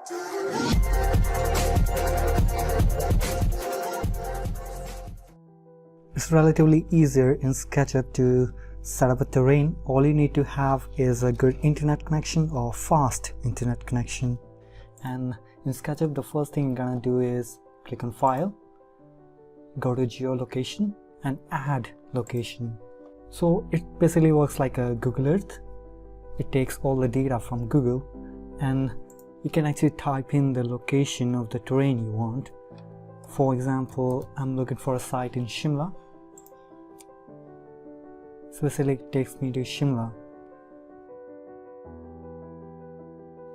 It's relatively easier in SketchUp to set up a terrain. All you need to have is a good internet connection or fast internet connection. And in SketchUp, the first thing you're gonna do is click on File, go to Geolocation and Add Location. So it basically works like a Google Earth. It takes all the data from Google and you can actually type in the location of the terrain you want. For example, I'm looking for a site in Shimla. So basically it takes me to Shimla.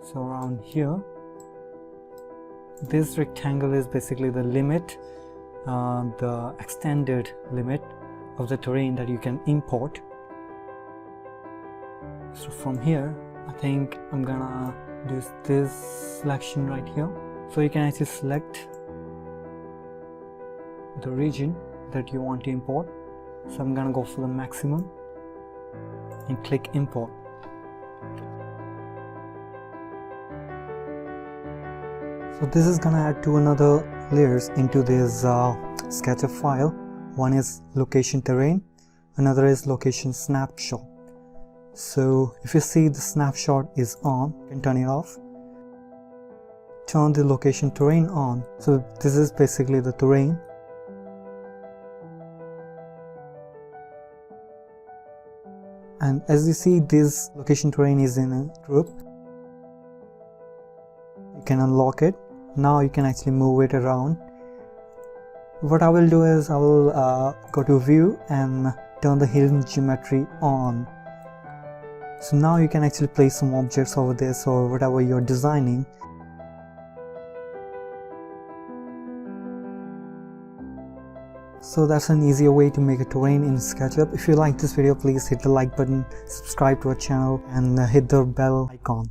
So around here, this rectangle is basically the limit, the extended limit of the terrain that you can import. So from here, I think I'm gonna do this selection right here. So you can actually select the region that you want to import. So I'm gonna go for the maximum and click import. So this is gonna add two another layers into this SketchUp file. One is location terrain, another is location snapshot. So if you see the snapshot is on, you can turn it off. Turn the location terrain on. So this is basically the terrain. And as you see, this location terrain is in a group. You can unlock it. Now you can actually move it around. What I will do is I will go to View and turn the hidden geometry on. So now you can actually place some objects over this or whatever you're designing. So that's an easier way to make a terrain in SketchUp. If you like this video, please hit the like button, subscribe to our channel and hit the bell icon.